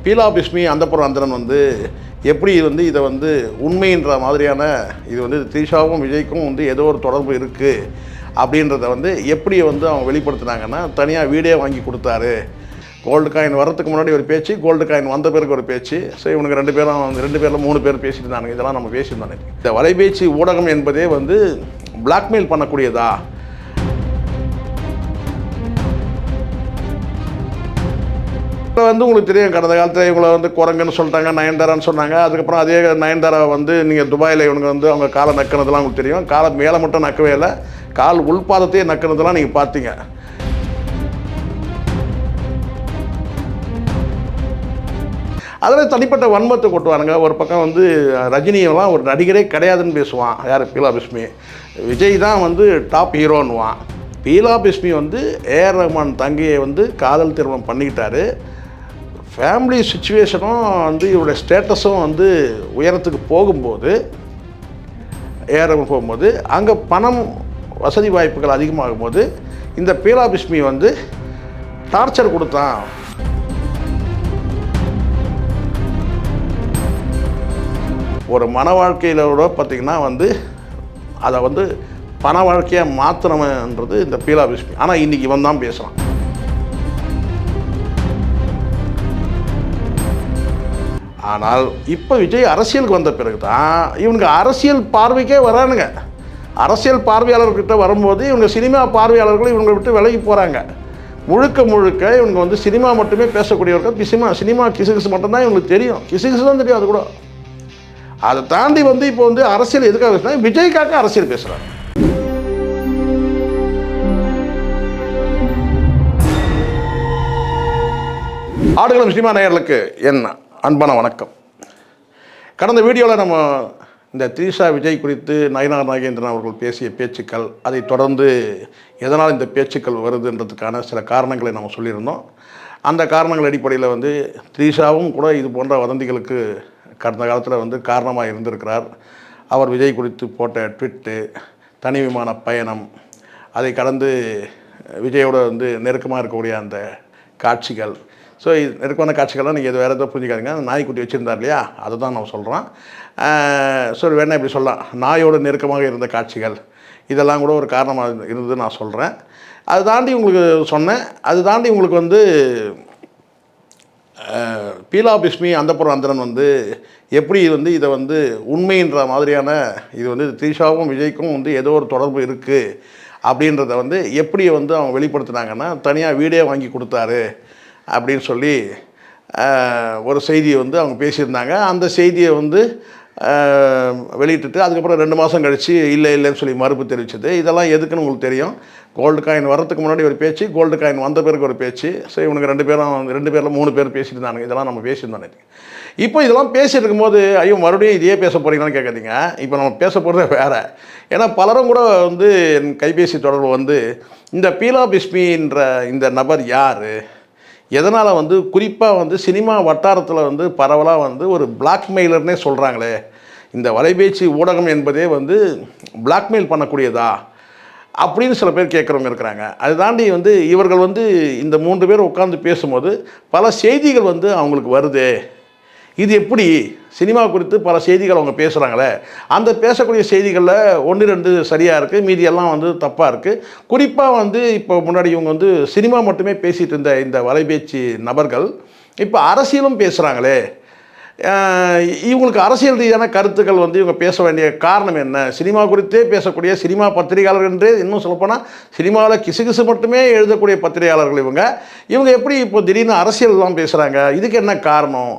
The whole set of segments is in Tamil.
பீலா பிஸ்மி அந்தப்புறம் அந்தரன் வந்து எப்படி வந்து இதை வந்து உண்மைன்ற மாதிரியான இது வந்து த்ரிஷாவும் விஜய்க்கும் வந்து ஏதோ ஒரு தொடர்பு இருக்குது அப்படின்றத வந்து எப்படி வந்து அவங்க வெளிப்படுத்தினாங்கன்னா, தனியாக வீடே வாங்கி கொடுத்தாரு. கோல்டு காயின் வர்றதுக்கு முன்னாடி ஒரு பேச்சு, கோல்டு காயின் வந்த பிறகு ஒரு பேச்சு. ஸோ இவனுக்கு 2 பேரில் 3 பேர் பேசிட்டு இருந்தாங்க. இதெல்லாம் நம்ம பேசியிருந்தானே. இந்த வலைபேச்சு ஊடகம் என்பதே வந்து பிளாக்மெயில் பண்ணக்கூடியதா? இப்போ வந்து உங்களுக்கு தெரியும், கடந்த காலத்தில் இவங்களை வந்து குரங்குன்னு சொல்லிட்டாங்க, நயன்தாரான்னு சொன்னாங்க. அதுக்கப்புறம் அதே நயன்தாரா வந்து நீங்கள் துபாயில் இவங்க வந்து அவங்க காலை நக்கினதெல்லாம் உங்களுக்கு தெரியும். காலை மேலே மட்டும் நக்கவே இல்லை, கால் உள்பாதத்தையே நக்கினதெல்லாம் நீங்கள் பார்த்தீங்க. அதில் தனிப்பட்ட வன்மத்தை கொட்டுவானுங்க. ஒரு பக்கம் வந்து ரஜினியெல்லாம் ஒரு நடிகரே கிடையாதுன்னு பேசுவான் யார், பீலா பிஸ்மி. விஜய் தான் வந்து டாப் ஹீரோன்னுவான். பீலா பிஸ்மி வந்து ஏஆர் ரஹ்மான் தங்கையை வந்து காதல் திருமணம் பண்ணிக்கிட்டாரு. ஃபேமிலி சுச்சுவேஷனும் வந்து இவருடைய ஸ்டேட்டஸும் வந்து உயரத்துக்கு போகும்போது, ஏஆர் ரஹ்மான் போகும்போது, அங்கே பணம் வசதி வாய்ப்புகள் அதிகமாகும் போது இந்த பீலா பிஸ்மி வந்து டார்ச்சர் கொடுத்தான். ஒரு மன வாழ்க்கையிலோட பார்த்திங்கன்னா வந்து அதை வந்து பண வாழ்க்கையாக மாற்றினவன்றது இந்த பீலா பிஸ்மி. ஆனால் இன்றைக்கி இவன் தான் பேசுகிறான். ஆனால் இப்போ விஜய் அரசியலுக்கு வந்த பிறகு தான் இவனுக்கு அரசியல் பார்வைக்கே வரானுங்க. அரசியல் பார்வையாளர்கிட்ட வரும்போது இவங்க சினிமா பார்வையாளர்களும் இவங்களை விட்டு விலகி போகிறாங்க. முழுக்க முழுக்க இவங்க வந்து சினிமா மட்டுமே பேசக்கூடியவர்கள். சினிமா கிசுகிசு மட்டும்தான் இவங்களுக்கு தெரியும். கிசுகிசு தான் தெரியும். அது கூட அதை தாண்டி வந்து இப்போ வந்து அரசியல் எதுக்காக பேசுகிறாங்க? விஜய்க்காக அரசியல் பேசுகிறாங்க. ஆடுகளம் சினிமா நேயர்களுக்கு என் அன்பான வணக்கம். கடந்த வீடியோவில் நம்ம இந்த த்ரிஷா விஜய் குறித்து நயினார் நாகேந்திரன் அவர்கள் பேசிய பேச்சுக்கள், அதை தொடர்ந்து எதனால் இந்த பேச்சுக்கள் வருதுன்றதுக்கான சில காரணங்களை நம்ம சொல்லியிருந்தோம். அந்த காரணங்கள் அடிப்படையில் வந்து த்ரிஷாவும் கூட இது போன்ற வதந்திகளுக்கு கடந்த காலத்தில் வந்து காரணமாக இருந்திருக்கிறார். அவர் விஜய் குறித்து போட்ட ட்விட்டு, தனி விமான பயணம், அதை கடந்து விஜயோட வந்து நெருக்கமாக இருக்கக்கூடிய அந்த காட்சிகள். ஸோ இது நெருக்கமான காட்சிகள்லாம் நீங்கள் இது வேறு எதாவது புரிஞ்சுக்காதீங்க. நாய்க்குட்டி வச்சுருந்தார் இல்லையா, அதை தான் நான் சொல்கிறேன். ஸோ வேணா இப்படி சொல்லலாம், நாயோடு நெருக்கமாக இருந்த காட்சிகள், இதெல்லாம் கூட ஒரு காரணமாக இருந்தது நான் சொல்கிறேன். அதை தாண்டி உங்களுக்கு சொன்னேன். அது தாண்டி உங்களுக்கு வந்து பீலா பிஸ்மி அந்தப்புறம் அந்தரன் வந்து எப்படி வந்து இதை வந்து உண்மைன்ற மாதிரியான இது வந்து த்ரிஷாவும் விஜய்க்கும் வந்து ஏதோ ஒரு தொடர்பு இருக்குது அப்படின்றத வந்து எப்படி வந்து அவங்க வெளிப்படுத்தினாங்கன்னா, தனியாக வீடே வாங்கி கொடுத்தாரு அப்படின்னு சொல்லி ஒரு செய்தியை வந்து அவங்க பேசியிருந்தாங்க. அந்த செய்தியை வந்து வெளியிட்டுட்டு அதுக்கப்புறம் 2 மாதம் கழித்து இல்லைன்னு சொல்லி மறுப்பு தெரிவிச்சது. இதெல்லாம் எதுக்குன்னு உங்களுக்கு தெரியும். கோல்டு காயின் வர்றதுக்கு முன்னாடி ஒரு பேச்சு, கோல்டு காயின் வந்த பிறகு ஒரு பேச்சு. ஸோ இவனுக்கு 2 பேரில் 3 பேர் பேசிட்டு இருந்தாங்க. இதெல்லாம் நம்ம பேசியிருந்தோம். இப்போ இதெல்லாம் பேசிட்டு இருக்கும்போது, ஐயோ மறுபடியும் இதையே பேச போகிறீங்களான்னு கேட்காதீங்க. இப்போ நம்ம பேச போகிறதே வேறு. ஏன்னா பலரும் கூட வந்து என் கைபேசி தொடர்பு வந்து இந்த பீலா பிஸ்மின்ற இந்த நபர் யார், எதனால் வந்து குறிப்பாக வந்து சினிமா வட்டாரத்தில் வந்து பரவலாக வந்து ஒரு பிளாக்மெயிலர்னே சொல்கிறாங்களே, இந்த வலைபேச்சு ஊடகம் என்பதே வந்து பிளாக்மெயில் பண்ணக்கூடியதா அப்படின்னு சில பேர் கேட்குறவங்க இருக்கிறாங்க. அதை தாண்டி வந்து இவர்கள் வந்து இந்த 3 பேர் உட்காந்து பேசும்போது பல செய்திகள் வந்து அவங்களுக்கு வருது. இது எப்படி சினிமா குறித்து பல செய்திகள் அவங்க பேசுகிறாங்களே, அந்த பேசக்கூடிய செய்திகளில் 1-2 சரியாக இருக்குது, மீதியெல்லாம் வந்து தப்பாக இருக்குது. குறிப்பாக வந்து இப்போ முன்னாடி இவங்க வந்து சினிமா மட்டுமே பேசிகிட்டு இருந்த இந்த வலைபேச்சு நபர்கள் இப்போ அரசியலும் பேசுகிறாங்களே, இவங்களுக்கு அரசியல் ரீதியான கருத்துக்கள் வந்து இவங்க பேச வேண்டிய காரணம் என்ன? சினிமா குறித்தே பேசக்கூடிய சினிமா பத்திரிகையாளர்கள் என்றே, இன்னும் சொல்லப்போனால் சினிமாவில் கிசுகிசு மட்டுமே எழுதக்கூடிய பத்திரிகையாளர்கள் இவங்க எப்படி இப்போ திடீர்னு அரசியல்லாம் பேசுகிறாங்க? இதுக்கு என்ன காரணம்?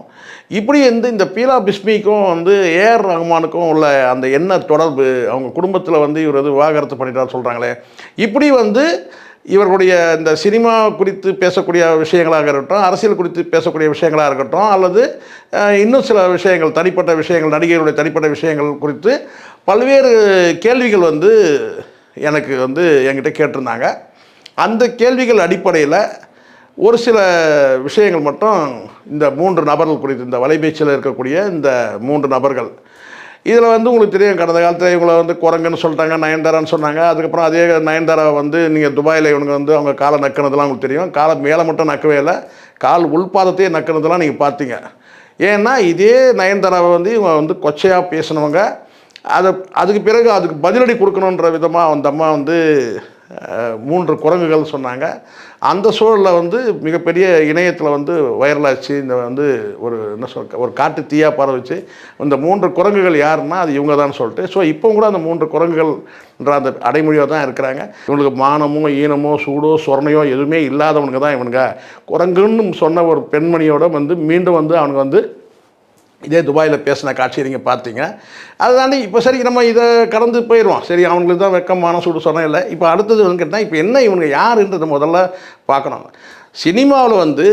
இப்படி வந்து இந்த பீலா பிஸ்மிக்கும் வந்து ஏஆர் ரஹ்மானுக்கும் உள்ள அந்த என்ன தொடர்பு, அவங்க குடும்பத்தில் வந்து இவர் வந்து விவாகரத்து பண்ணிட்டார் சொல்கிறாங்களே, இப்படி வந்து இவர்களுடைய இந்த சினிமா குறித்து பேசக்கூடிய விஷயங்களாக இருக்கட்டும், அரசியல் குறித்து பேசக்கூடிய விஷயங்களாக இருக்கட்டும், அல்லது இன்னும் சில விஷயங்கள், தனிப்பட்ட விஷயங்கள், நடிகர்களுடைய தனிப்பட்ட விஷயங்கள் குறித்து பல்வேறு கேள்விகள் வந்து எனக்கு வந்து என்கிட்ட கேட்டிருந்தாங்க. அந்த கேள்விகள் அடிப்படையில் ஒரு சில விஷயங்கள் மட்டும் இந்த 3 நபர்கள் குறித்து, இந்த வலைபேச்சில் இருக்கக்கூடிய இந்த 3 நபர்கள், இதில் வந்து உங்களுக்கு தெரியும், கடந்த காலத்தில் இவங்களை வந்து குரங்குன்னு சொல்லிட்டாங்க, நயன்தாரான்னு சொன்னாங்க. அதுக்கப்புறம் அதே நயன்தாரா வந்து நீங்கள் துபாயில் இவங்க வந்து அவங்க காலை நக்கினதுலாம் உங்களுக்கு தெரியும். காலை மேலே மட்டும் நக்கவே இல்லை, கால் உள்பாதத்தையே நக்கினதெல்லாம் நீங்கள் பார்த்தீங்க. ஏன்னா இதே நயன்தாராவை வந்து இவங்க வந்து கொச்சையாக பேசினவங்க, அதுக்கு பிறகு அதுக்கு பதிலடி கொடுக்கணுன்ற விதமாக அந்த அம்மா வந்து 3 குரங்குகள் சொன்னாங்க. அந்த சூழலில் வந்து மிகப்பெரிய இணையத்தில் வந்து வைரலாச்சு. இந்த வந்து ஒரு என்ன ஒரு காட்டு தீயாக பரவிச்சு. இந்த 3 குரங்குகள் யாருன்னா அது இவங்க தான் சொல்லிட்டு. ஸோ இப்போ கூட அந்த 3 குரங்குகள்ன்ற அந்த அடைமொழியாக தான் இருக்கிறாங்க. இவங்களுக்கு மானமோ ஈனமோ சூடோ சொரணையோ எதுவுமே இல்லாதவனுங்க தான் இவனுங்க. குரங்குன்னு சொன்ன ஒரு பெண்மணியோட வந்து மீண்டும் வந்து அவனுங்க வந்து இதே துபாயில் பேசின காட்சியை நீங்கள் பார்த்தீங்க. அதை தாண்டி இப்போ சரி நம்ம இதை கடந்து போயிடுவோம். சரி, அவங்களுக்கு தான் வெக்கமான சூடு சொன்ன இல்லை. இப்போ அடுத்தது வந்து கேட்டால் இப்போ என்ன இவங்க யாருன்றதை முதல்ல பார்க்கணும். சினிமாவில் வந்து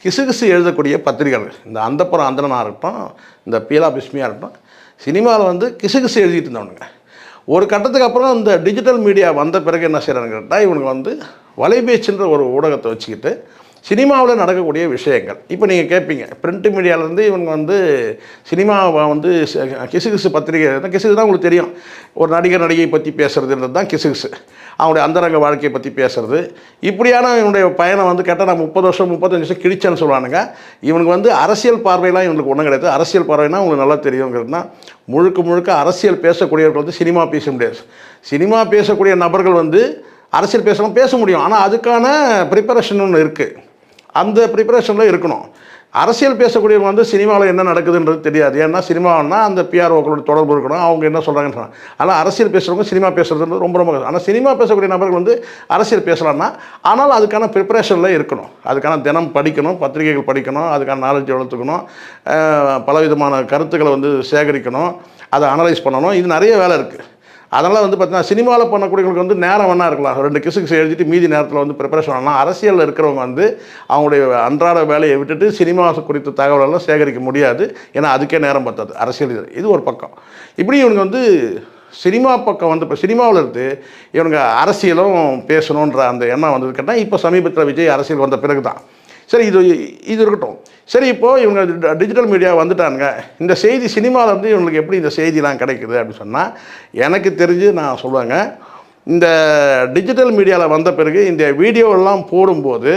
கிசுகிசு எழுதக்கூடிய பத்திரிகைகள், இந்த அந்தப்புறம் அந்தனாக இருக்கட்டும், இந்த பீலா பிஸ்மியாக இருக்கட்டும், சினிமாவில் வந்து கிசுகிசு எழுதிட்டு இருந்தவனுங்க. ஒரு கட்டத்துக்கு அப்புறம் இந்த டிஜிட்டல் மீடியா வந்த பிறகு என்ன செய்கிறாங்க கேட்டால், இவனுக்கு வந்து வலைபேச்சுன்ற ஒரு ஊடகத்தை வச்சுக்கிட்டு சினிமாவில் நடக்கக்கூடிய விஷயங்கள் இப்போ நீங்கள் கேட்பீங்க. பிரிண்ட் மீடியாவிலேருந்து இவங்க வந்து சினிமாவை வந்து கிசுகிசு பத்திரிகை, கிசுகிசு தான் உங்களுக்கு தெரியும். ஒரு நடிகர் நடிகை பற்றி பேசுகிறதுன்றது தான் கிசுகிசு. அவங்களுடைய அந்தரங்க வாழ்க்கையை பற்றி பேசுகிறது. இப்படியான இவனுடைய பயணம் வந்து கேட்டால் நான் 30 வருஷம் 35 வருஷம் கிழிச்சேன்னு சொல்லுவானுங்க. இவனுக்கு வந்து அரசியல் பார்வையெல்லாம் இவனுக்கு ஒன்றும் கிடையாது. அரசியல் பார்வைனா உங்களுக்கு நல்லா தெரியுங்கிறதுனா, முழுக்க முழுக்க அரசியல் பேசக்கூடியவர்கள் வந்து சினிமா பேச முடியாது. சினிமா பேசக்கூடிய நபர்கள் வந்து அரசியல் பேச முடியும். ஆனால் அதுக்கான ப்ரிப்பரேஷன் ஒன்று இருக்குது. அந்த ப்ரிப்பரேஷனில் இருக்கணும். அரசியல் பேசக்கூடியவங்க வந்து சினிமாவில் என்ன நடக்குதுன்றது தெரியாது. ஏன்னா சினிமாவுன்னா அந்த பிஆர்ஓக்களோட தொடர்பு இருக்கணும், அவங்க என்ன சொல்கிறாங்கன்னு சொன்னாங்க. ஆனால் அரசியல் பேசுகிறவங்க சினிமா பேசுகிறது ரொம்ப ரொம்ப. ஆனால் சினிமா பேசக்கூடிய நபர்கள் வந்து அரசியல் பேசலாம்னா, ஆனால் அதுக்கான ப்ரிப்பரேஷனில் இருக்கணும். அதுக்கான தினம் படிக்கணும், பத்திரிகைகள் படிக்கணும், அதுக்கான நாலேஜ் வளர்த்துக்கணும், பலவிதமான கருத்துக்களை வந்து சேகரிக்கணும், அதை அனலைஸ் பண்ணணும். இது நிறைய வேலை இருக்குது. அதனால் வந்து பார்த்தீங்கன்னா சினிமாவில் பண்ணக்கூடியவங்களுக்கு வந்து நேரம் வேணா இருக்கலாம். 2 கிசுகிசு எழுதிட்டு மீதி நேரத்தில் வந்து ப்ரிப்பரேஷன் பண்ணலாம். அரசியலில் இருக்கிறவங்க வந்து அவங்களுடைய அன்றாட வேலையை விட்டுட்டு சினிமா குறித்த தகவலெல்லாம் சேகரிக்க முடியாது. ஏன்னா அதுக்கே நேரம் பத்தாது. அரசியல் இது ஒரு பக்கம். இப்படி இவங்க வந்து சினிமா பக்கம் வந்து இப்போ சினிமாவில் இருந்து இவங்க அரசியலும் பேசணுன்ற அந்த எண்ணம் வந்தது கேட்டால் இப்போ சமீபத்தில் விஜய் அரசியல் வந்த பிறகு தான். சரி, இது இருக்கட்டும். சரி, இப்போது இவங்க டிஜிட்டல் மீடியா வந்துட்டானுங்க. இந்த செய்தி சினிமாவில் வந்து இவங்களுக்கு எப்படி இந்த செய்திலாம் கிடைக்குது அப்படின்னு சொன்னால், எனக்கு தெரிஞ்சு நான் சொல்லுவேங்க, இந்த டிஜிட்டல் மீடியாவில் வந்த பிறகு இந்த வீடியோவெல்லாம் போடும்போது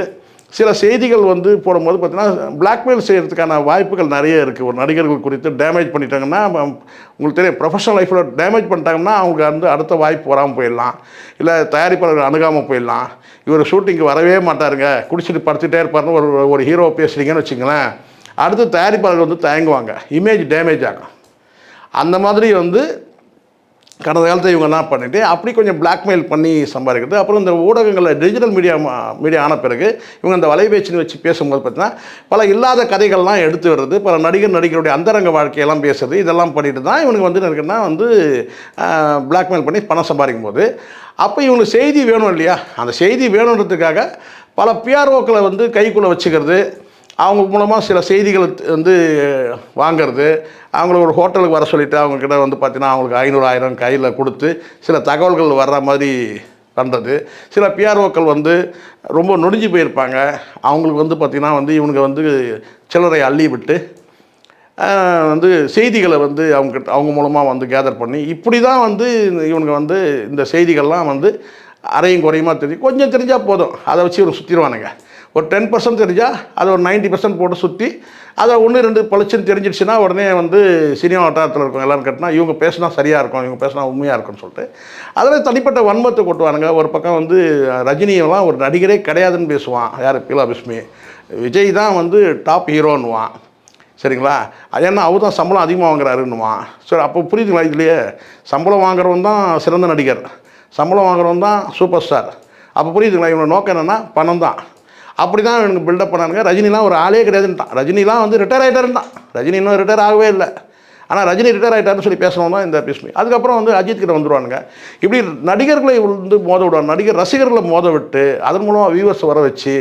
சில செய்திகள் வந்து போடும்போது பார்த்தீங்கன்னா பிளாக்மெயில் செய்கிறதுக்கான வாய்ப்புகள் நிறைய இருக்குது. ஒரு நடிகர்கள் குறித்து டேமேஜ் பண்ணிட்டாங்கன்னா, உங்களுக்கு தெரியும், ப்ரொஃபஷனல் லைஃப்பில் டேமேஜ் பண்ணிட்டாங்கன்னா அவங்களுக்கு வந்து அடுத்த வாய்ப்பு வராமல் போயிடலாம், இல்லை தயாரிப்பாளர்கள் அணுகாமல் போயிடலாம். இவர் ஷூட்டிங்கு வரவே மாட்டாருங்க, குடிச்சிட்டு படுத்துகிட்டே இருப்பாருன்னு ஒரு ஹீரோ பேசுகிறீங்கன்னு வச்சுங்களேன், அடுத்து தயாரிப்பாளர்கள் வந்து தயங்குவாங்க, இமேஜ் டேமேஜ் ஆகும். அந்த மாதிரி வந்து கடந்த காலத்தில் இவங்க என்ன பண்ணிவிட்டு அப்படி கொஞ்சம் பிளாக்மெயில் பண்ணி சம்பாதிக்கிறது. அப்புறம் இந்த ஊடகங்களில் டிஜிட்டல் மீடியா ஆன பிறகு இவங்க இந்த வலைபேச்சுன்னு வச்சு பேசும்போது பார்த்தீங்கன்னா பல இல்லாத கதைகள்லாம் எடுத்து வர்றது, பல நடிகருடைய அந்தரங்க வாழ்க்கையெல்லாம் பேசுறது, இதெல்லாம் பண்ணிட்டு தான் இவனுக்கு வந்து இருக்குன்னா வந்து பிளாக்மெயில் பண்ணி பணம் சம்பாதிக்கும் போது, அப்போ இவங்களுக்கு செய்தி வேணும் இல்லையா, அந்த செய்தி வேணுன்றதுக்காக பல பிஆர்ஓக்களை வந்து கைக்குள்ளே வச்சுக்கிறது, அவங்க மூலமாக சில செய்திகள் வந்து வாங்கிறது, அவங்கள ஒரு ஹோட்டலுக்கு வர சொல்லிவிட்டு அவங்கக்கிட்ட வந்து பார்த்திங்கன்னா அவங்களுக்கு 500 1000 கையில் கொடுத்து சில தகவல்கள் வர்ற மாதிரி பண்ணுறது. சில பிஆர்ஓக்கள் வந்து ரொம்ப நொடிஞ்சு போயிருப்பாங்க, அவங்களுக்கு வந்து பார்த்திங்கன்னா வந்து இவனுங்க வந்து சிலரை அள்ளி விட்டு வந்து செய்திகளை வந்து அவங்க மூலமாக வந்து கேதர் பண்ணி இப்படி தான் வந்து இவனுங்க வந்து இந்த செய்திகள்லாம் வந்து அரையும் குறையுமா தெரியும். கொஞ்சம் தெரிஞ்சால் போதும், அதை வச்சு இவங்க சுற்றிடுவானுங்க. ஒரு 10% தெரிஞ்சால் அதை ஒரு 90% போட்டு சுற்றி அதை 1-2 பளிச்சுன்னு தெரிஞ்சிடுச்சுன்னா உடனே வந்து சினிமா வட்டாரத்தில் இருக்கும் எல்லோரும் கேட்டினா இவங்க பேசினா சரியாக இருக்கும், இவங்க பேசினா உண்மையாக இருக்கும்னு சொல்லிட்டு அதில் தனிப்பட்ட வன்மத்தை கொட்டுவானுங்க. ஒரு பக்கம் வந்து ரஜினியெல்லாம் ஒரு நடிகரே கிடையாதுன்னு பேசுவான், யார் பீலா பிஸ்மி. விஜய் தான் வந்து டாப் ஹீரோன்னுவான், சரிங்களா. அது என்ன அவர் தான் சம்பளம் அதிகமாக வாங்குறாருன்னுவான். சரி, அப்போ புரியுதுங்களா, இதுலேயே சம்பளம் வாங்குறவன் தான் சிறந்த நடிகர், சம்பளம் வாங்குறவன் தான் சூப்பர் ஸ்டார். அப்போ புரியுதுங்களா, இவனோட நோக்கம் என்னென்னா பணம் தான். அப்படி தான் எனக்கு பில்டப் பண்ணானுங்க. ரஜினிலாம் ஒரு ஆளே கிடையாதுன்ட்டான். ரஜினிலாம் வந்து ரிட்டையர் ஆகிட்டாருந்தான். ரஜினி இன்னும் ரிட்டையர் ஆகவே இல்லை. ஆனால் ரஜினி ரிட்டையர் ஆகிட்டாருன்னு சொல்லி பேசணும் தான் இந்த பிஸ்மி. அதுக்கப்புறம் வந்து அஜித் கிட்ட வந்துடுவானுங்க. இப்படி நடிகர்களை வந்து மோத விடுவாங்க, நடிகர் ரசிகர்களை மோத விட்டு அதன் மூலமாக வியூவர்ஸ் வர வச்சு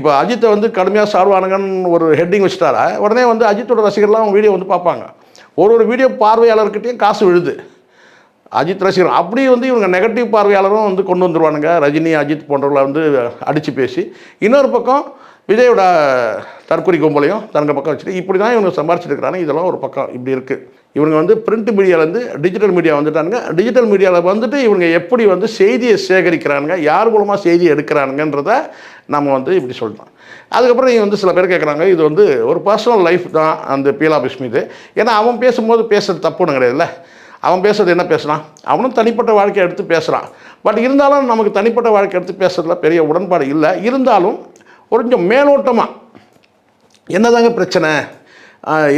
இப்போ அஜித்தை வந்து கடுமையாக சாடுவானுங்கன்னு ஒரு ஹெட்டிங் வச்சுட்டாரா, உடனே வந்து அஜித்தோட ரசிகர்லாம் அவங்க வீடியோ வந்து பார்ப்பாங்க. ஒரு வீடியோ பார்வையாளர்கிட்டையும் காசு விழுது அஜித் ரசிகர். அப்படி வந்து இவங்க நெகட்டிவ் பார்வையாளரும் வந்து கொண்டு வந்துடுவானுங்க, ரஜினி அஜித் போன்றவர்களை வந்து அடித்து பேசி. இன்னொரு பக்கம் விஜயோட தற்கொலை கும்பலையும் தனக்கு பக்கம் வச்சுட்டு இப்படி தான் இவங்க சம்பாரிச்சிட்டு இருக்கிறாங்க. இதெல்லாம் ஒரு பக்கம் இப்படி இருக்குது. இவங்க வந்து பிரிண்ட் மீடியாவிலேருந்து டிஜிட்டல் மீடியா வந்துட்டானுங்க. டிஜிட்டல் மீடியாவில் வந்துட்டு இவங்க எப்படி வந்து செய்தியை சேகரிக்கிறானுங்க, யார் மூலமாக செய்தி எடுக்கிறானுங்கன்றத நம்ம வந்து இப்படி சொல்லிட்டோம். அதுக்கப்புறம் நீங்கள் வந்து சில பேர் கேட்குறாங்க, இது வந்து ஒரு பர்சனல் லைஃப் தான் அந்த பீலா பிஸ்மி இது. ஏன்னா அவன் பேசும்போது பேசுறது தப்புன்னு கிடையாதுல்ல. அவன் பேசுறது என்ன பேசுகிறான், அவனும் தனிப்பட்ட வாழ்க்கையை எடுத்து பேசுகிறான். பட் இருந்தாலும் நமக்கு தனிப்பட்ட வாழ்க்கை எடுத்து பேசுறதுல பெரிய உடன்பாடு இல்லை. இருந்தாலும் கொஞ்சம் மேலோட்டமாக என்னதாங்க பிரச்சனை,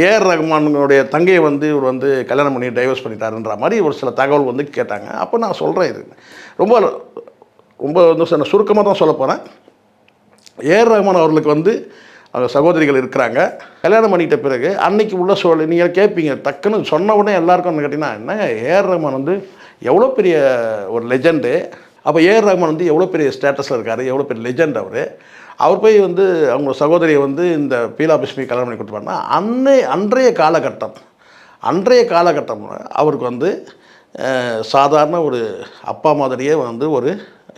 ஏஆர் ரஹ்மானுடைய தங்கையை வந்து இவர் வந்து கல்யாணம் பண்ணி டைவர்ஸ் பண்ணிட்டாருன்ற மாதிரி ஒரு சில தகவல் வந்து கேட்டாங்க. அப்போ நான் சொல்கிறேன், இது ரொம்ப ரொம்ப வந்து சுருக்கமாக தான் சொல்ல போகிறேன். ஏஆர் ரஹ்மான் அவர்களுக்கு வந்து அவங்க சகோதரிகள் இருக்கிறாங்க. கல்யாணம் பண்ணிட்ட பிறகு அன்னைக்கு உள்ள சூழல் நீங்கள் கேட்பீங்க, டக்குன்னு சொன்ன உடனே எல்லாருக்கும் கேட்டிங்கன்னா, என்னங்க ஏஆர் ரஹ்மான் வந்து எவ்வளோ பெரிய ஒரு லெஜெண்டு. அப்போ ஏஆர் ரஹ்மான் வந்து எவ்வளோ பெரிய ஸ்டேட்டஸில் இருக்கார், எவ்வளோ பெரிய லெஜெண்ட் அவர் போய் வந்து அவங்க சகோதரியை வந்து இந்த பீலா பிஸ்மி கல்யாணம் பண்ணி கொடுத்துப்பாருன்னா, அன்றைய காலகட்டம் அவருக்கு வந்து சாதாரண ஒரு அப்பா மாதிரியே வந்து ஒரு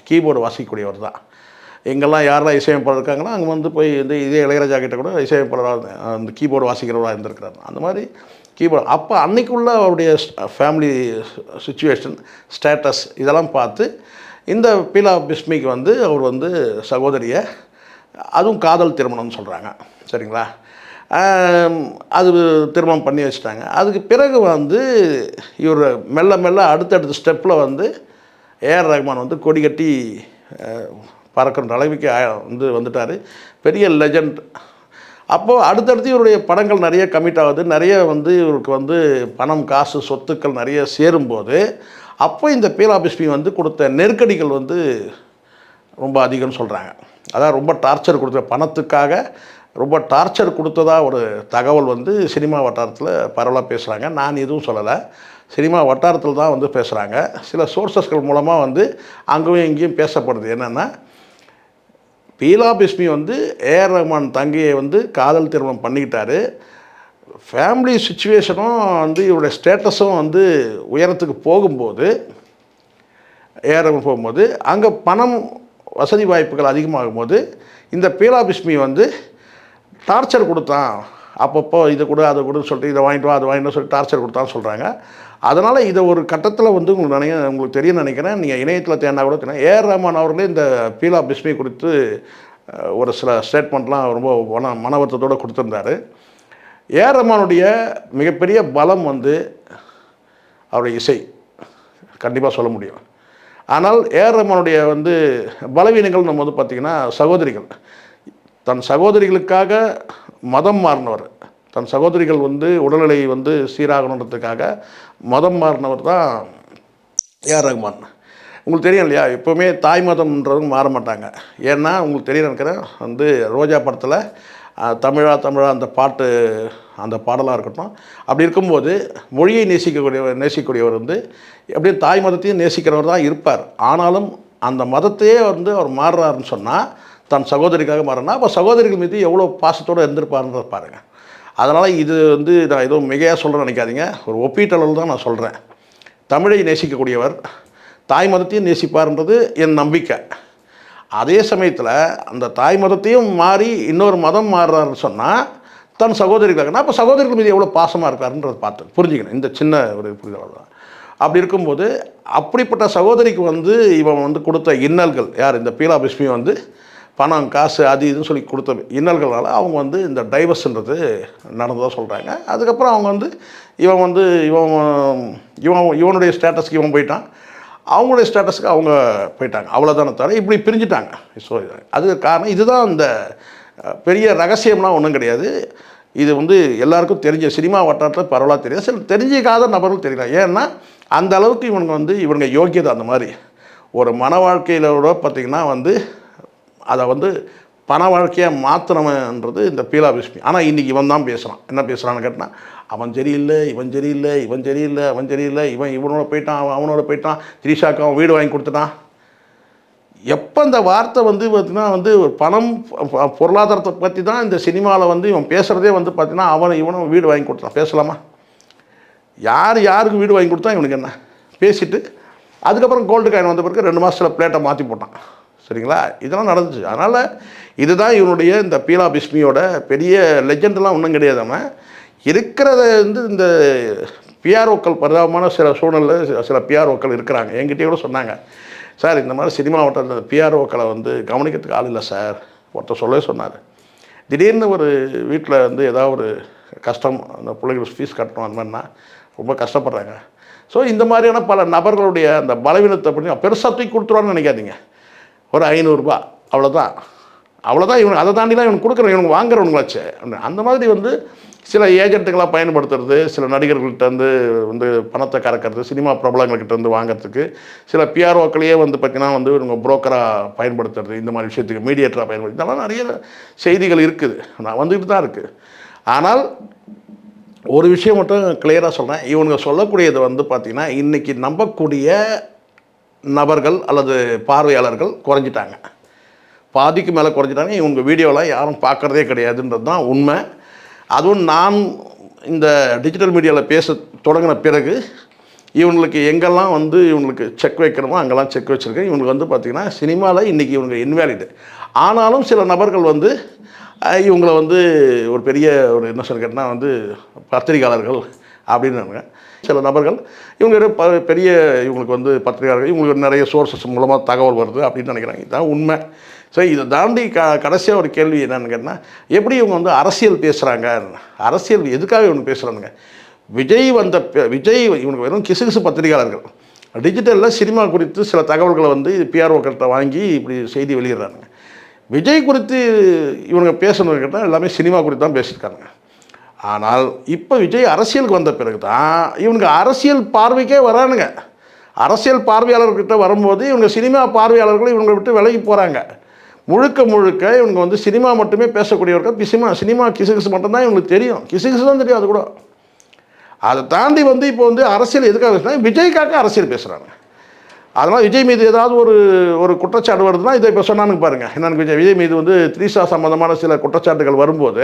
கீபோர்டு வாசிக்கக்கூடியவர் தான். எங்கெல்லாம் யாரெல்லாம் இசையமைப்பாளர் இருக்காங்களோ அங்கே வந்து போய் வந்து இதே இளையராஜா கிட்ட கூட இசையமைப்பாளராக அந்த கீபோர்டு வாசிக்கிறவராக இருந்திருக்கிறார். அந்த மாதிரி கீபோர்டு அப்போ அன்றைக்குள்ள அவருடைய ஃபேமிலி சுச்சுவேஷன், ஸ்டேட்டஸ் இதெல்லாம் பார்த்து இந்த பீலா பிஸ்மிக்கு வந்து அவர் வந்து சகோதரியை, அதுவும் காதல் திருமணம்னு சொல்கிறாங்க, சரிங்களா, அது திருமணம் பண்ணி வச்சுட்டாங்க. அதுக்கு பிறகு வந்து இவர் மெல்ல மெல்ல அடுத்தடுத்த ஸ்டெப்பில் வந்து ஏஆர் ரஹ்மான் வந்து கொடி கட்டி பறக்கின்ற அளவுக்கு வந்துட்டார், பெரிய லெஜண்ட். அப்போது அடுத்தடுத்து இவருடைய படங்கள் நிறைய கமிட் ஆகுது, நிறைய வந்து இவருக்கு வந்து பணம், காசு, சொத்துக்கள் நிறைய சேரும்போது அப்போ இந்த பீலா பிஸ்மி வந்து கொடுத்த நெருக்கடிகள் வந்து ரொம்ப அதிகம்னு சொல்கிறாங்க. அதான் ரொம்ப டார்ச்சர் கொடுத்த பணத்துக்காக ரொம்ப டார்ச்சர் கொடுத்ததா ஒரு தகவல் வந்து சினிமா வட்டாரத்தில் பரவலாக பேசுகிறாங்க. நான் எதுவும் சொல்லலை, சினிமா வட்டாரத்தில் தான் வந்து பேசுகிறாங்க. சில சோர்சஸ்கள் மூலமாக வந்து அங்கேயும் இங்கேயும் பேசப்படுது. என்னென்னா, பீலா பிஸ்மி வந்து ஏஆர் ரஹ்மான் தங்கையை வந்து காதல் திருமணம் பண்ணிக்கிட்டாரு. ஃபேமிலி சுச்சுவேஷனும் வந்து இவருடைய ஸ்டேட்டஸும் வந்து உயரத்துக்கு போகும்போது, ஏஆர் ரஹ்மான் போகும்போது அங்கே பணம், வசதி வாய்ப்புகள் அதிகமாகும் போது இந்த பீலா பிஸ்மி வந்து டார்ச்சர் கொடுத்தான். அப்பப்போ இதை கூட அதை கூட சொல்லிட்டு இதை வாங்கிட்டு வா அதை வாங்கிட்டு சொல்லிட்டு டார்ச்சர் கொடுத்தான்னு சொல்கிறாங்க. அதனால் இதை ஒரு கட்டத்தில் வந்து உங்களுக்கு தெரியும் நினைக்கிறேன், நீங்கள் இணையத்தில் தேடினா கூட தெரியும், ஏஆர் ரஹ்மான் அவர்களே இந்த பீலா பிஸ்மி குறித்து ஒரு சில ஸ்டேட்மெண்ட்லாம் ரொம்ப மன வருத்தத்தோடு கொடுத்துருந்தாரு. ஏஆர் ரஹ்மானுடைய மிகப்பெரிய பலம் வந்து அவருடைய இசை, கண்டிப்பாக சொல்ல முடியும். ஆனால் ஏஆர் ரஹ்மானுடைய வந்து பலவீனங்கள் நம்ம வந்து பார்த்திங்கன்னா, சகோதரிகள், தன் சகோதரிகளுக்காக மதம் மாறினவர், தன் சகோதரிகள் வந்து உடல்நிலை வந்து சீராகணுன்றதுக்காக மதம் மாறினவர் தான் ஏஆர் ரஹ்மான். உங்களுக்கு தெரியும் இல்லையா, எப்போவுமே தாய் மதம்ன்றவங்க மாற மாட்டாங்க. ஏன்னா உங்களுக்கு தெரியும் நினைக்கிறேன், வந்து ரோஜா படத்தில் தமிழா அந்த பாடலாக இருக்கட்டும், அப்படி இருக்கும்போது மொழியை நேசிக்கக்கூடியவர் வந்து எப்படியும் தாய் மதத்தையும் நேசிக்கிறவர் தான் இருப்பார். ஆனாலும் அந்த மதத்தையே வந்து அவர் மாறுறாருன்னு சொன்னால், தன் சகோதரிக்காக மாறினா அப்போ சகோதரிகள் மீது எவ்வளோ பாசத்தோடு இருந்திருப்பாருன்றத பாருங்கள். அதனால் இது வந்து நான் எதுவும் மிகையாக சொல்கிறேன்னு நினைக்காதீங்க, ஒரு ஒப்பீட்டளவில் தான் நான் சொல்கிறேன். தமிழை நேசிக்கக்கூடியவர் தாய் மதத்தையும் நேசிப்பார்ன்றது என் நம்பிக்கை. அதே சமயத்தில் அந்த தாய் மதத்தையும் மாறி இன்னொரு மதம் மாறுறாருன்னு சொன்னால் தன் சகோதரிகளுக்குனா அப்போ சகோதரிகள் மீது எவ்வளோ பாசமாக இருக்காருன்றதை பார்த்து புரிஞ்சுக்கணும். இந்த சின்ன ஒரு புரிதல் தான். அப்படி இருக்கும்போது அப்படிப்பட்ட சகோதரிக்கு வந்து இவன் வந்து கொடுத்த இன்னல்கள், யார் இந்த பீலா பிஸ்மி வந்து பணம், காசு, அது இதுன்னு சொல்லி கொடுத்த இன்னல்களால் அவங்க வந்து இந்த டைவர்ஸ்ன்றது நடந்ததாக சொல்கிறாங்க. அதுக்கப்புறம் அவங்க வந்து இவனுடைய ஸ்டேட்டஸ்க்கு இவன் போயிட்டான், அவங்களுடைய ஸ்டேட்டஸுக்கு அவங்க போயிட்டாங்க, அவ்வளோதானே தவிர இப்படி பிரிஞ்சுட்டாங்க. ஸோ அதுக்கு காரணம் இதுதான். இந்த பெரிய ரகசியம்லாம் ஒன்றும் கிடையாது. இது வந்து எல்லாருக்கும் தெரிஞ்ச, சினிமா வட்டாரத்தில் பரவலாக தெரியாது, சில தெரிஞ்சிக்காத நபர்கள் தெரியல. ஏன்னா அந்த அளவுக்கு இவங்க யோக்கியதை அந்த மாதிரி ஒரு மன வாழ்க்கையிலோட பார்த்திங்கன்னா வந்து அதை வந்து பண வாழ்க்கையாக மாற்றினவன்றது இந்த பீலா பிஸ்மி. ஆனால் இன்றைக்கி இவன் தான் பேசுகிறான். என்ன பேசுகிறான்னு கேட்டால், அவன் சரியில்லை, இவன் சரியில்லை, இவன் சரியில்லை, அவன் சரியில்லை, இவனோட போயிட்டான், அவனோட போயிட்டான், த்ரிஷாக்கு அவன் வீடு வாங்கி கொடுத்துட்டான். எப்போ இந்த வார்த்தை வந்து பார்த்திங்கன்னா வந்து பணம், பொருளாதாரத்தை பற்றி தான் இந்த சினிமாவில் வந்து இவன் பேசுகிறதே வந்து பார்த்திங்கன்னா இவனும் வீடு வாங்கி கொடுத்தான். பேசலாமா? யாருக்கு வீடு வாங்கி கொடுத்தா இவனுக்கு என்ன பேசிட்டு அதுக்கப்புறம் கோல்டு காயின் வந்த பிறகு 2 மாதத்தில் பிளேட்டை மாற்றி போட்டான். சரிங்களா? இதெல்லாம் நடந்துச்சு. அதனால் இதுதான் இவனுடைய இந்த பீலா பிஸ்மியோட பெரிய லெஜெண்டெலாம் ஒன்றும் கிடையாது. அவன் இருக்கிறத வந்து இந்த பிஆர்ஓக்கள் பரிதாபமான சில சூழ்நிலையில் சில பிஆர்ஓக்கள் இருக்கிறாங்க. என்கிட்டயே கூட சொன்னாங்க, சார் இந்த மாதிரி சினிமா வட்டத்தில் பிஆர்ஓக்களை வந்து கவனிக்கிறதுக்கு ஆள் இல்லை சார். ஒருத்தர் சொல்லவே சொன்னார். திடீர்னு ஒரு வீட்டில் வந்து ஏதாவது ஒரு கஷ்டம், அந்த பிள்ளைங்களுக்கு ஃபீஸ் கட்டணும் அந்த மாதிரினா ரொம்ப கஷ்டப்படுறாங்க. ஸோ இந்த மாதிரியான பல நபர்களுடைய அந்த பலவீனத்தை பண்ணி பெருசாக தூக்கி கொடுத்துருவான்னு நினைக்காதீங்க. ஒரு 500 ரூபா அவ்வளோதான். இவனுக்கு அதை தாண்டிலாம் இவனுக்கு கொடுக்குறேன், இவனுக்கு வாங்குறவங்களாச்சு. அந்த மாதிரி வந்து சில ஏஜென்ட்டுகளாக பயன்படுத்துறது, சில நடிகர்கள்ட்ட வந்து பணத்தை கறக்கிறது, சினிமா பிரபலங்கள்கிட்ட வந்து வாங்கிறதுக்கு சில பிஆர்ஓக்களையே வந்து பார்த்திங்கன்னா வந்து இவங்க புரோக்கராக பயன்படுத்துறது, இந்த மாதிரி விஷயத்துக்கு மீடியேட்டராக பயன்படுத்து, இதெல்லாம் நிறைய செய்திகள் இருக்குது, நான் வந்துக்கிட்டு தான் இருக்குது. ஆனால் ஒரு விஷயம் மட்டும் கிளியராக சொல்கிறேன், இவனுங்க சொல்லக்கூடியதை வந்து பார்த்திங்கன்னா இன்றைக்கி நம்பக்கூடிய நபர்கள் அல்லது பார்வையாளர்கள் குறைஞ்சிட்டாங்க, பாதிக்கு மேலே குறைஞ்சிட்டாங்க. இவங்க வீடியோலாம் யாரும் பார்க்குறதே கிடையாதுன்றது தான் உண்மை. அதுவும் நான் இந்த டிஜிட்டல் மீடியாவில் பேச தொடங்கின பிறகு இவங்களுக்கு எங்கெல்லாம் வந்து இவங்களுக்கு செக் வைக்கணுமோ அங்கெல்லாம் செக் வச்சுருக்கேன். இவங்களுக்கு வந்து பார்த்திங்கன்னா சினிமாவில் இன்றைக்கி இவங்க இன்வேலிடு. ஆனாலும் சில நபர்கள் வந்து இவங்கள வந்து ஒரு பெரிய ஒரு என்ன சொல்ல கேட்டால் வந்து பத்திரிகையாளர்கள் அப்படின்னு சில நபர்கள் இவங்க பெரிய இவங்களுக்கு வந்து பத்திரிகையாளர்கள், இவங்களுக்கு நிறைய சோர்ஸஸ் மூலமாக தகவல் வருது அப்படின்னு நினைக்கிறாங்க. இதுதான் உண்மை. ஸோ இதை தாண்டி கடைசியாக ஒரு கேள்வி என்னன்னு கேட்டால், எப்படி இவங்க வந்து அரசியல் பேசுகிறாங்க, அரசியல் எதுக்காக இவங்க பேசுகிறானுங்க? விஜய் இவனுக்கு வெறும் கிசுகிசு பத்திரிகையாளர்கள் டிஜிட்டலில் சினிமா குறித்து சில தகவல்களை வந்து பிஆர்ஓக்கிட்ட வாங்கி இப்படி செய்தி வெளியிடுறாங்க. விஜய் குறித்து இவனுங்க பேசணுன்னு கேட்டால் எல்லாமே சினிமா குறித்து தான் பேசியிருக்காங்க. ஆனால் இப்போ விஜய் அரசியலுக்கு வந்த பிறகு தான் இவனுக்கு அரசியல் பார்வைக்கே வரானுங்க. அரசியல் பார்வையாளர்கிட்ட வரும்போது இவங்க சினிமா பார்வையாளர்கள் இவங்களை விட்டு விலகி போகிறாங்க. முழுக்க இவங்க வந்து சினிமா மட்டுமே பேசக்கூடியவர்கள். சினிமா கிசுகிசு மட்டும்தான் இவங்களுக்கு தெரியும், கிசுகிசு தான் தெரியும். அது கூட அதை தாண்டி வந்து இப்போ வந்து அரசியல் எதுக்காக பேசுனா விஜய்க்காக அரசியல் பேசுகிறாங்க. அதனால் விஜய் மீது ஏதாவது ஒரு குற்றச்சாட்டு வருதுன்னா இதை இப்போ சொன்னானுங்க பாருங்கள். என்னென்னு விஜய் மீது வந்து த்ரீஷா சம்மந்தமான சில குற்றச்சாட்டுகள் வரும்போது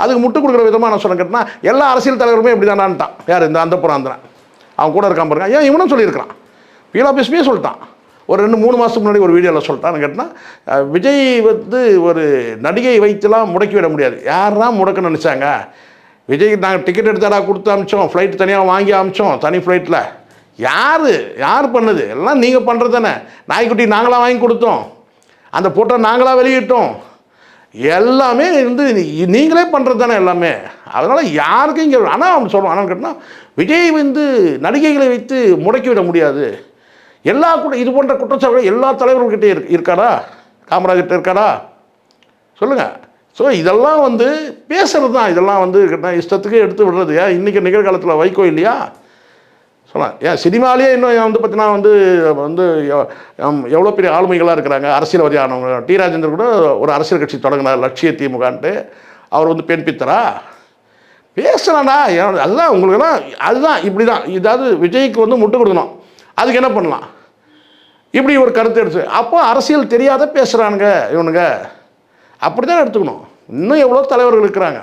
அதுக்கு முட்டுக் கொடுக்குற விதமாக நான் சொல்ல கேட்டேன்னா எல்லா அரசியல் தலைவருமே இப்படி தானான்ட்டான். யார் இந்த அந்தப்புறம் அவன் கூட இருக்கான் பாருங்க. ஏன் இவனும் சொல்லியிருக்கிறான், பீலா பிஸ்மியே சொல்லிட்டான். ஒரு 2-3 மாதத்துக்கு முன்னாடி ஒரு வீடியோவில் சொல்லிட்டான்னு கேட்டால் விஜய் வந்து ஒரு நடிகை வைத்துலாம் முடக்கி விட முடியாது. யாரெல்லாம் முடக்கன்னு நினச்சாங்க? விஜய்க்கு நாங்கள் டிக்கெட் எடுத்தாடா கொடுத்து அமிச்சோம், ஃப்ளைட் தனியாக வாங்கி அமிச்சோம், தனி ஃப்ளைட்டில். யார் பண்ணது? எல்லாம் நீங்கள் பண்ணுறது தானே. நாய்க்குட்டி நாங்களாக வாங்கி கொடுத்தோம், அந்த ஃபோட்டோ நாங்களாக வெளியிட்டோம், எல்லாமே வந்து நீங்களே பண்ணுறது தானே எல்லாமே. அதனால் யாருக்கும் இங்கே ஆனால் அவன் சொல்லுவான். ஆனால் கேட்டால் விஜய் வந்து நடிகைகளை வைத்து முடக்கி விட முடியாது. இது போன்ற குற்றச்சாட்டுகள் எல்லா தலைவர்கள்கிட்டே இருக்காரா? காமராஜர்கிட்ட இருக்காரா? சொல்லுங்கள். ஸோ இதெல்லாம் வந்து பேசுகிறது தான். இதெல்லாம் வந்து இஷ்டத்துக்கு எடுத்து விடுறது. ஏன் இன்றைக்கி நிகழ்காலத்தில் வைகோ இல்லையா? சொல்லலாம். ஏன் சினிமாலேயே இன்னும் வந்து பார்த்தீங்கன்னா வந்து எவ்வளோ பெரிய ஆளுமைகளாக இருக்கிறாங்க, அரசியல்வாதி ஆனவங்க. டி ராஜேந்தர் கூட ஒரு அரசியல் கட்சி தொடங்கினார், லட்சிய திமுகன்ட்டு. அவர் வந்து பெண் பித்தரா? பேசலாம்டா. அதுதான் உங்களுக்கெல்லாம் அதுதான் இப்படி தான். இதாவது விஜய்க்கு வந்து முட்டு கொடுக்கணும், அதுக்கு என்ன பண்ணலாம்? இப்படி ஒரு கருத்து எடுத்து அப்போ அரசியல் தெரியாத பேசுகிறானுங்க இவனுங்க, அப்படி தான் எடுத்துக்கணும். இன்னும் எவ்வளோ தலைவர்கள் இருக்கிறாங்க.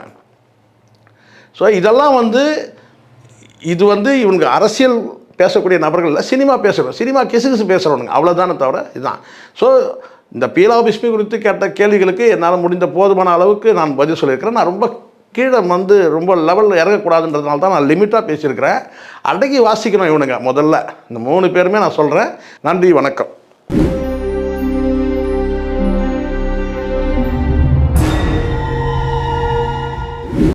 ஸோ இதெல்லாம் வந்து இது வந்து இவனுக்கு அரசியல் பேசக்கூடிய நபர்கள் இல்லை, சினிமா பேசுகிறோம், சினிமா கிசுகிசு பேசுகிறவனுங்க, அவ்வளோதானே தவிர இதுதான். ஸோ இந்த பீலா பிஸ்மி குறித்து கேட்ட கேள்விகளுக்கு என்னால் முடிந்த போதுமான அளவுக்கு நான் பதில் சொல்லியிருக்கிறேன். நான் ரொம்ப கீழே வந்து ரொம்ப லெவலில் இறங்கக்கூடாதுன்றதுனால தான் நான் லிமிட்டாக பேசியிருக்கிறேன். அடக்கி வாசிக்கணும் இவனுங்க முதல்ல. இந்த 3 பேருமே நான் சொல்கிறேன். நன்றி, வணக்கம்.